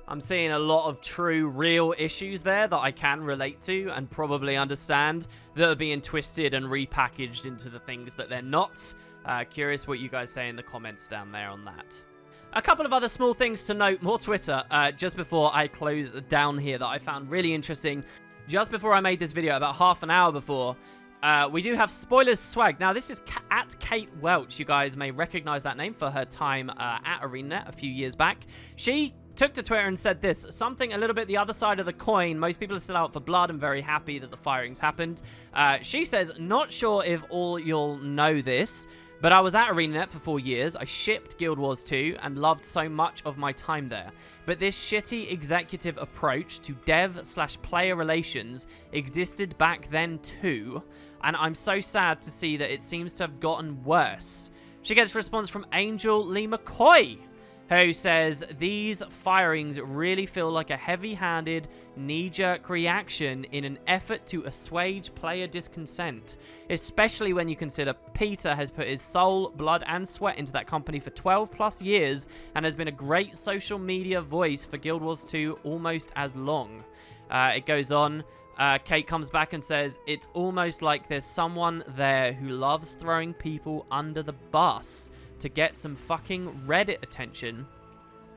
I'm seeing a lot of true, real issues there that I can relate to and probably understand that are being twisted and repackaged into the things that they're not. Curious what you guys say in the comments down there on that. A couple of other small things to note, more Twitter, just before I close down here that I found really interesting. Just before I made this video, about half an hour before, we do have Spoilers Swag. Now, this is at Kate Welch. You guys may recognize that name for her time at ArenaNet a few years back. She took to Twitter and said this, something a little bit the other side of the coin. Most people are still out for blood and very happy that the firings happened. She says, not sure if all you'll know this, but I was at ArenaNet for 4 years. I shipped Guild Wars 2 and loved so much of my time there. But this shitty executive approach to dev/player relations existed back then too, and I'm so sad to see that it seems to have gotten worse. She gets a response from Angel Lee McCoy, who says, these firings really feel like a heavy-handed, knee-jerk reaction in an effort to assuage player discontent, especially when you consider Peter has put his soul, blood, and sweat into that company for 12 plus years and has been a great social media voice for Guild Wars 2 almost as long. It goes on. Kate comes back and says, it's almost like there's someone there who loves throwing people under the bus to get some fucking Reddit attention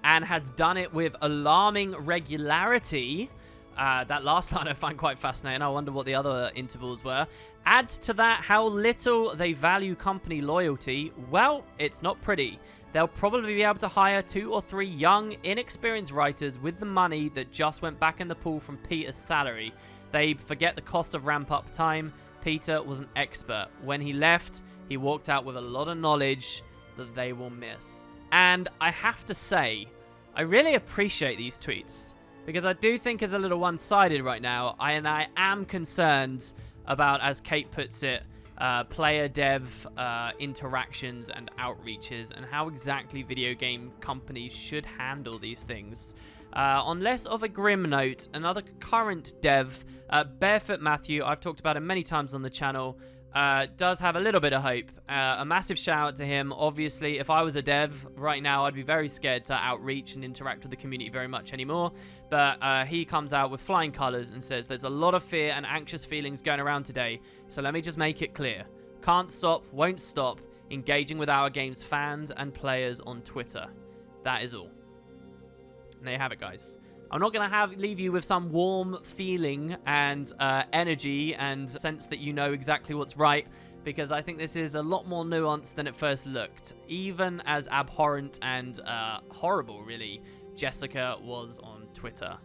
and has done it with alarming regularity. That last line I find quite fascinating. I wonder what the other intervals were. Add to that how little they value company loyalty. Well, it's not pretty. They'll probably be able to hire 2 or 3 young, inexperienced writers with the money that just went back in the pool from Peter's salary. They forget the cost of ramp-up time. Peter was an expert. When he left, he walked out with a lot of knowledge that they will miss. And I have to say, I really appreciate these tweets, because I do think it's a little one-sided right now, and I am concerned about, as Kate puts it, player-dev interactions and outreaches, and how exactly video game companies should handle these things. On less of a grim note, another current dev, Barefoot Matthew, I've talked about him many times on the channel, does have a little bit of hope. A massive shout out to him. Obviously, if I was a dev right now, I'd be very scared to outreach and interact with the community very much anymore. But he comes out with flying colors and says, there's a lot of fear and anxious feelings going around today. So let me just make it clear. Can't stop, won't stop engaging with our game's fans and players on Twitter. That is all. And there you have it, guys. I'm not going to leave you with some warm feeling and energy and sense that you know exactly what's right, because I think this is a lot more nuanced than it first looked. Even as abhorrent and horrible, really, Jessica was on Twitter.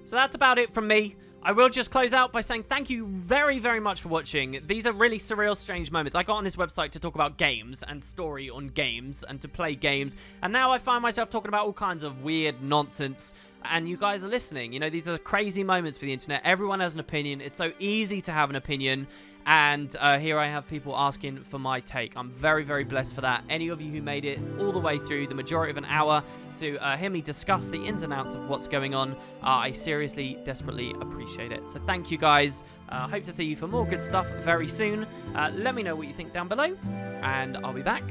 So that's about it from me. I will just close out by saying thank you very, very much for watching. These are really surreal, strange moments. I got on this website to talk about games and story on games and to play games, and now I find myself talking about all kinds of weird nonsense, and you guys are listening. You know, these are crazy moments for the internet. Everyone has an opinion. It's so easy to have an opinion, and here I have people asking for my take. I'm very, very blessed for that. Any of you who made it all the way through the majority of an hour to hear me discuss the ins and outs of what's going on, I seriously, desperately appreciate it. So thank you, guys. Hope to see you for more good stuff very soon. Let me know what you think down below, and I'll be back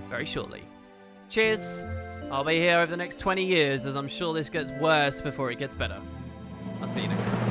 very shortly. Cheers. I'll be here over the next 20 years, as I'm sure this gets worse before it gets better. I'll see you next time.